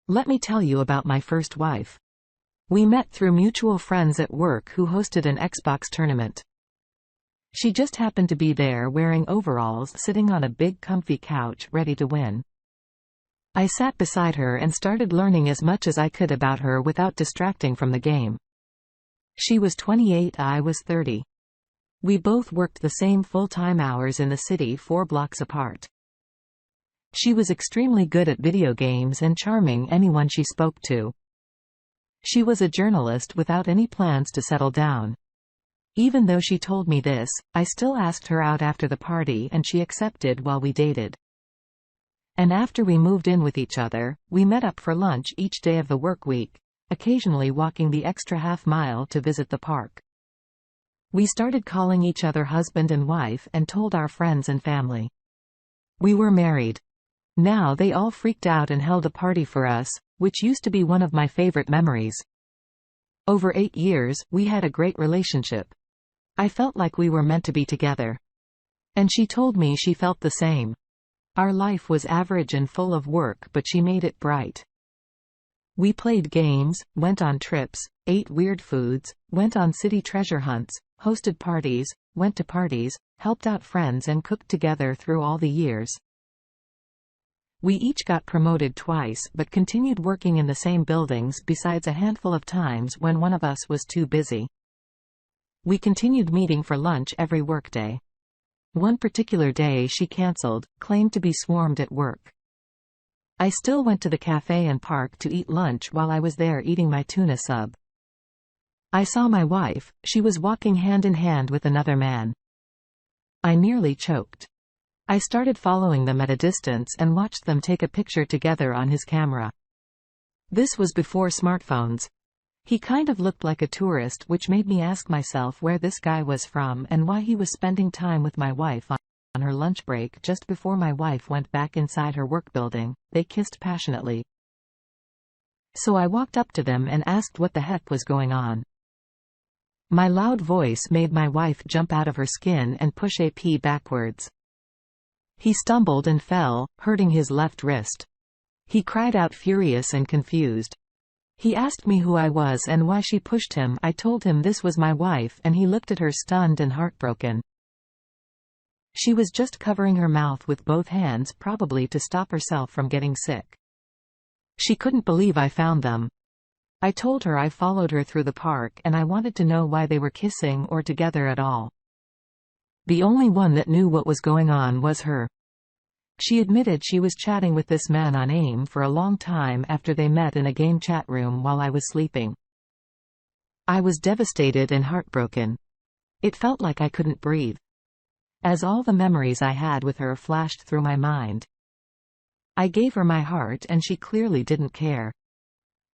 Let me tell you about my first wife. We met through mutual friends at work who hosted an Xbox tournament. She just happened to be there wearing overalls, sitting on a big comfy couch, ready to win. I sat beside her and started learning as much as I could about her without distracting from the game. She was 28, I was 30. We both worked the same full-time hours in the city 4 blocks apart. She was extremely good at video games and charming anyone she spoke to. She was a journalist without any plans to settle down. Even though she told me this, I still asked her out after the party and she accepted while we dated. And after we moved in with each other, we met up for lunch each day of the work week, occasionally walking the extra half-mile to visit the park. We started calling each other husband and wife and told our friends and family. We were married. Now they all freaked out and held a party for us, which used to be one of my favorite memories. Over 8 years, we had a great relationship. I felt like we were meant to be together. And she told me she felt the same. Our life was average and full of work, but she made it bright. We played games, went on trips, ate weird foods, went on city treasure hunts, hosted parties, went to parties, helped out friends and cooked together through all the years. We each got promoted twice but continued working in the same buildings besides a handful of times when one of us was too busy. We continued meeting for lunch every workday. One particular day she cancelled, claimed to be swarmed at work. I still went to the cafe and park to eat lunch while I was there eating my tuna sub. I saw my wife, she was walking hand in hand with another man. I nearly choked. I started following them at a distance and watched them take a picture together on his camera. This was before smartphones. He kind of looked like a tourist, which made me ask myself where this guy was from and why he was spending time with my wife on her lunch break just before my wife went back inside her work building. They kissed passionately. So I walked up to them and asked what the heck was going on. My loud voice made my wife jump out of her skin and push AP backwards. He stumbled and fell, hurting his left wrist. He cried out furious and confused. He asked me who I was and why she pushed him. I told him this was my wife and he looked at her stunned and heartbroken. She was just covering her mouth with both hands, probably to stop herself from getting sick. She couldn't believe I found them. I told her I followed her through the park and I wanted to know why they were kissing or together at all. The only one that knew what was going on was her. She admitted she was chatting with this man on AIM for a long time after they met in a game chat room while I was sleeping. I was devastated and heartbroken. It felt like I couldn't breathe, as all the memories I had with her flashed through my mind. I gave her my heart and she clearly didn't care.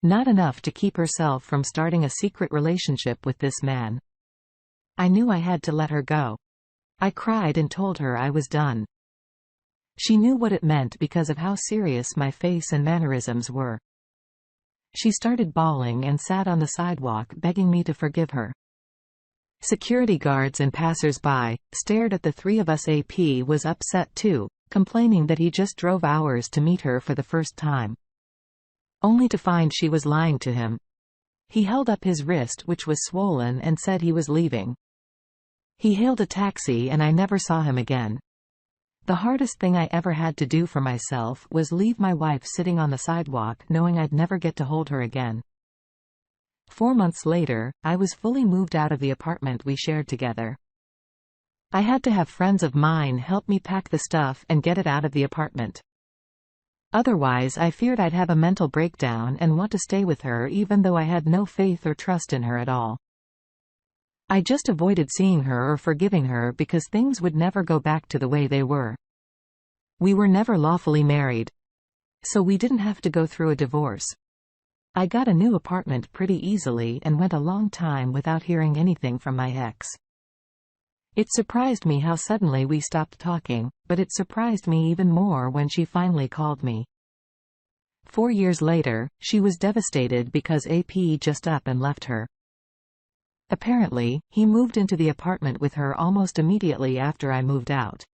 Not enough to keep herself from starting a secret relationship with this man. I knew I had to let her go. I cried and told her I was done. She knew what it meant because of how serious my face and mannerisms were. She started bawling and sat on the sidewalk begging me to forgive her. Security guards and passers-by stared at the three of us. AP was upset too, complaining that he just drove hours to meet her for the first time, only to find she was lying to him. He held up his wrist, which was swollen, and said he was leaving. He hailed a taxi and I never saw him again. The hardest thing I ever had to do for myself was leave my wife sitting on the sidewalk knowing I'd never get to hold her again. 4 months later, I was fully moved out of the apartment we shared together. I had to have friends of mine help me pack the stuff and get it out of the apartment. Otherwise, I feared I'd have a mental breakdown and want to stay with her even though I had no faith or trust in her at all. I just avoided seeing her or forgiving her because things would never go back to the way they were. We were never lawfully married, so we didn't have to go through a divorce. I got a new apartment pretty easily and went a long time without hearing anything from my ex. It surprised me how suddenly we stopped talking, but it surprised me even more when she finally called me. 4 years later, she was devastated because AP just up and left her. Apparently, he moved into the apartment with her almost immediately after I moved out.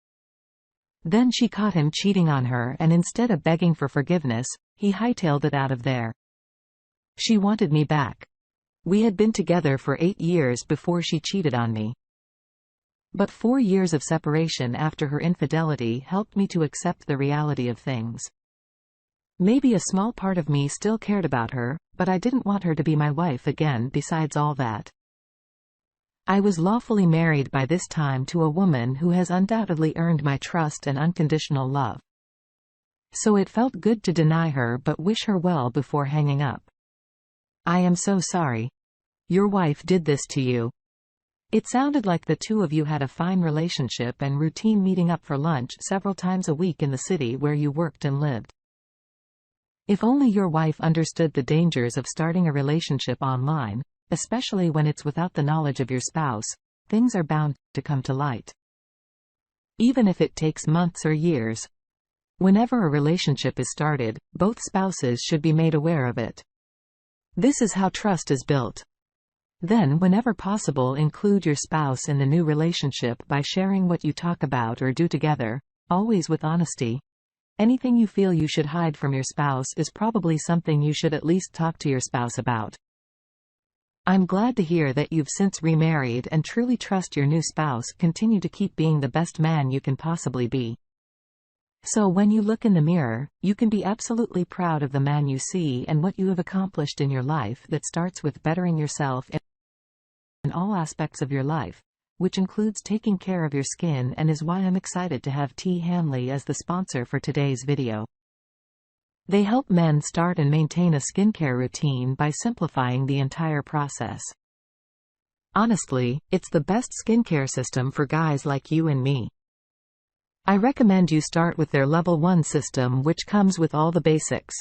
Then she caught him cheating on her and instead of begging for forgiveness, he hightailed it out of there. She wanted me back. We had been together for 8 years before she cheated on me. But 4 years of separation after her infidelity helped me to accept the reality of things. Maybe a small part of me still cared about her, but I didn't want her to be my wife again. Besides all that, I was lawfully married by this time to a woman who has undoubtedly earned my trust and unconditional love. So it felt good to deny her but wish her well before hanging up. I am so sorry. Your wife did this to you. It sounded like the two of you had a fine relationship and routine meeting up for lunch several times a week in the city where you worked and lived. If only your wife understood the dangers of starting a relationship online, especially when it's without the knowledge of your spouse, things are bound to come to light. Even if it takes months or years. Whenever a relationship is started, both spouses should be made aware of it. This is how trust is built. Then, whenever possible, include your spouse in the new relationship by sharing what you talk about or do together, always with honesty. Anything you feel you should hide from your spouse is probably something you should at least talk to your spouse about. I'm glad to hear that you've since remarried and truly trust your new spouse. Continue to keep being the best man you can possibly be. So when you look in the mirror, you can be absolutely proud of the man you see and what you have accomplished in your life. That starts with bettering yourself in all aspects of your life, which includes taking care of your skin, and is why I'm excited to have T. Hanley as the sponsor for today's video. They help men start and maintain a skincare routine by simplifying the entire process. Honestly, it's the best skincare system for guys like you and me. I recommend you start with their Level 1 system, which comes with all the basics.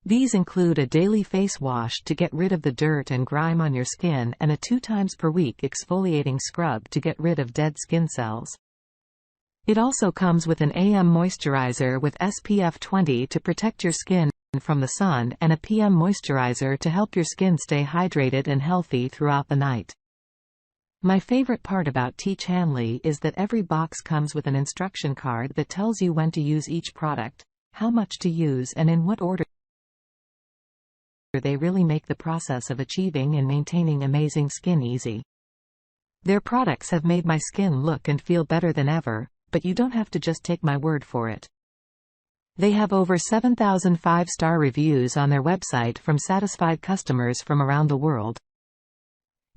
These include a daily face wash to get rid of the dirt and grime on your skin and a 2 times per week exfoliating scrub to get rid of dead skin cells. It also comes with an AM moisturizer with SPF 20 to protect your skin from the sun and a PM moisturizer to help your skin stay hydrated and healthy throughout the night. My favorite part about Teach Hanley is that every box comes with an instruction card that tells you when to use each product, how much to use, and in what order. They really make the process of achieving and maintaining amazing skin easy. Their products have made my skin look and feel better than ever, but you don't have to just take my word for it. They have over 7,000 5-star reviews on their website from satisfied customers from around the world.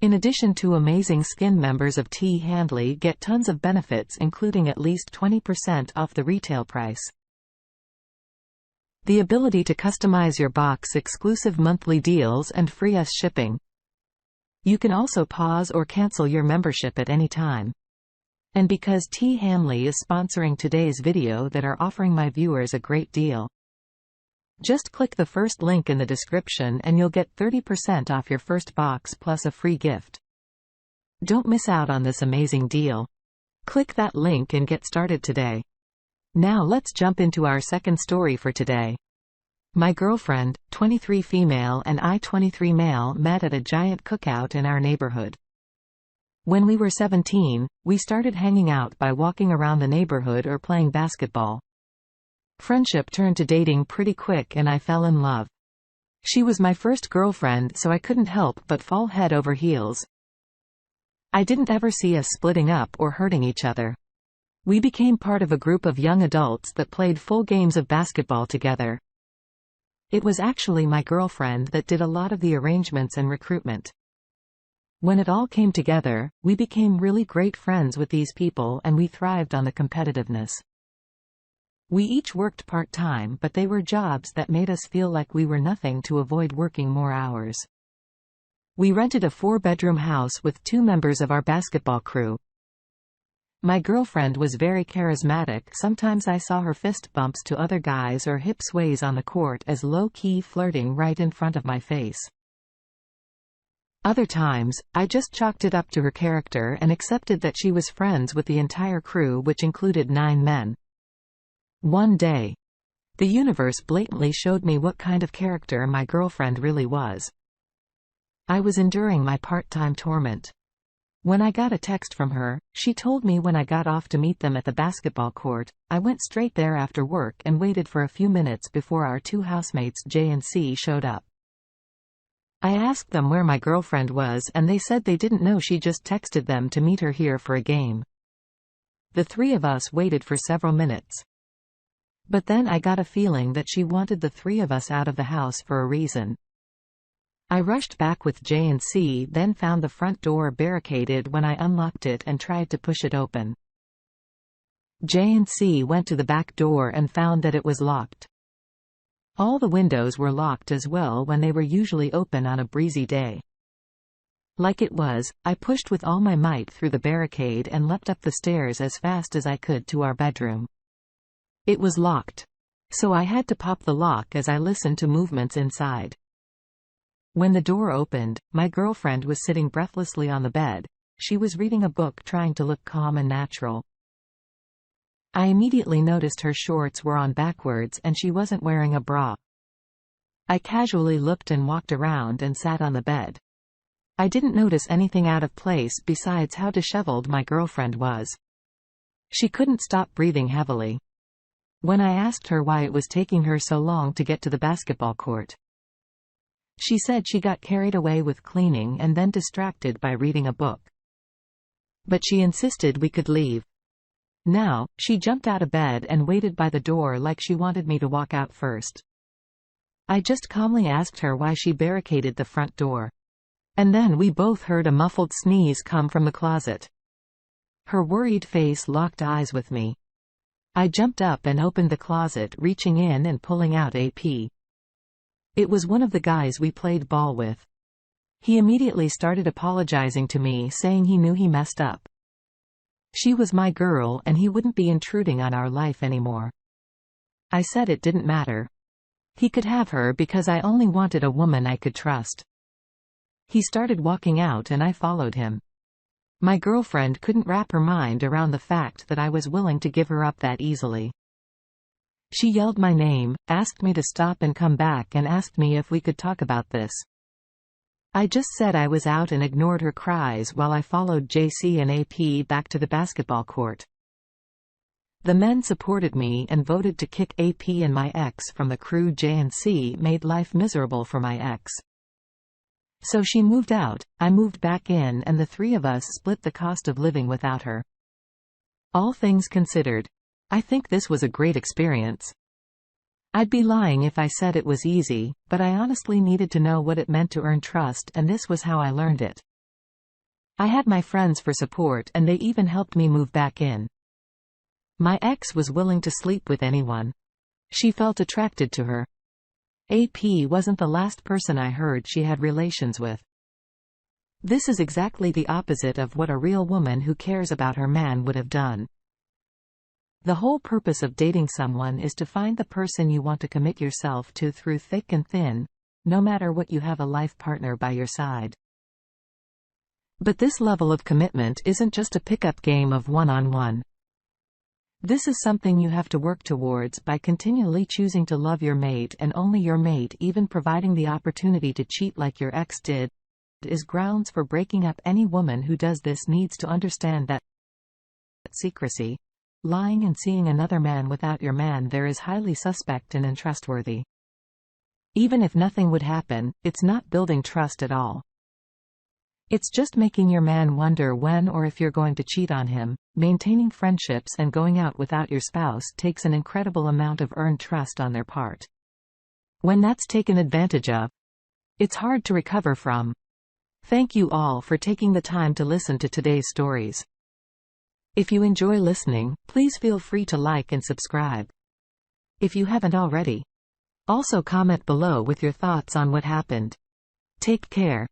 In addition to amazing skin, members of T. Hanley get tons of benefits, including at least 20% off the retail price. The ability to customize your box, exclusive monthly deals, and free us shipping. You can also pause or cancel your membership at any time. And because T. Hanley is sponsoring today's video, that are offering my viewers a great deal. Just click the first link in the description and you'll get 30% off your first box plus a free gift. Don't miss out on this amazing deal. Click that link and get started today. Now let's jump into our second story for today. My girlfriend, 23 female, and I, 23 male, met at a giant cookout in our neighborhood. When we were 17, we started hanging out by walking around the neighborhood or playing basketball. Friendship turned to dating pretty quick and I fell in love. She was my first girlfriend, so I couldn't help but fall head over heels. I didn't ever see us splitting up or hurting each other. We became part of a group of young adults that played full games of basketball together. It was actually my girlfriend that did a lot of the arrangements and recruitment. When it all came together, we became really great friends with these people and we thrived on the competitiveness. We each worked part-time, but they were jobs that made us feel like we were nothing to avoid working more hours. We rented a 4-bedroom house with 2 members of our basketball crew. My girlfriend was very charismatic. Sometimes I saw her fist bumps to other guys or hip sways on the court as low-key flirting right in front of my face. Other times, I just chalked it up to her character and accepted that she was friends with the entire crew, which included 9 men. One day, the universe blatantly showed me what kind of character my girlfriend really was. I was enduring my part-time torment. When I got a text from her, she told me when I got off to meet them at the basketball court. I went straight there after work and waited for a few minutes before our two housemates J and C showed up. I asked them where my girlfriend was and they said they didn't know, she just texted them to meet her here for a game. The three of us waited for several minutes. But then I got a feeling that she wanted the three of us out of the house for a reason. I rushed back with J and C, then found the front door barricaded when I unlocked it and tried to push it open. J and C went to the back door and found that it was locked. All the windows were locked as well when they were usually open on a breezy day. Like it was, I pushed with all my might through the barricade and leapt up the stairs as fast as I could to our bedroom. It was locked. So I had to pop the lock as I listened to movements inside. When the door opened, my girlfriend was sitting breathlessly on the bed. She was reading a book trying to look calm and natural. I immediately noticed her shorts were on backwards and she wasn't wearing a bra. I casually looked and walked around and sat on the bed. I didn't notice anything out of place besides how disheveled my girlfriend was. She couldn't stop breathing heavily. When I asked her why it was taking her so long to get to the basketball court, she said she got carried away with cleaning and then distracted by reading a book. But she insisted we could leave. Now, she jumped out of bed and waited by the door like she wanted me to walk out first. I just calmly asked her why she barricaded the front door. And then we both heard a muffled sneeze come from the closet. Her worried face locked eyes with me. I jumped up and opened the closet, reaching in and pulling out AP. It was one of the guys we played ball with. He immediately started apologizing to me, saying he knew he messed up. She was my girl and he wouldn't be intruding on our life anymore. I said it didn't matter. He could have her because I only wanted a woman I could trust. He started walking out and I followed him. My girlfriend couldn't wrap her mind around the fact that I was willing to give her up that easily. She yelled my name, asked me to stop and come back, and asked me if we could talk about this. I just said I was out and ignored her cries while I followed JC and AP back to the basketball court. The men supported me and voted to kick AP and my ex from the crew. J and C made life miserable for my ex. So she moved out, I moved back in, and the three of us split the cost of living without her. All things considered, I think this was a great experience. I'd be lying if I said it was easy, but I honestly needed to know what it meant to earn trust, and this was how I learned it. I had my friends for support and they even helped me move back in. My ex was willing to sleep with anyone. She felt attracted to her. AP wasn't the last person I heard she had relations with. This is exactly the opposite of what a real woman who cares about her man would have done. The whole purpose of dating someone is to find the person you want to commit yourself to through thick and thin, no matter what. You have a life partner by your side. But this level of commitment isn't just a pickup game of one-on-one. This is something you have to work towards by continually choosing to love your mate and only your mate. Even providing the opportunity to cheat like your ex did is grounds for breaking up. Any woman who does this needs to understand that secrecy, lying and seeing another man without your man there is highly suspect and untrustworthy. Even if nothing would happen, it's not building trust at all. It's just making your man wonder when or if you're going to cheat on him. Maintaining friendships and going out without your spouse takes an incredible amount of earned trust on their part. When that's taken advantage of, it's hard to recover from. Thank you all for taking the time to listen to today's stories. If you enjoy listening, please feel free to like and subscribe. If you haven't already, also comment below with your thoughts on what happened. Take care.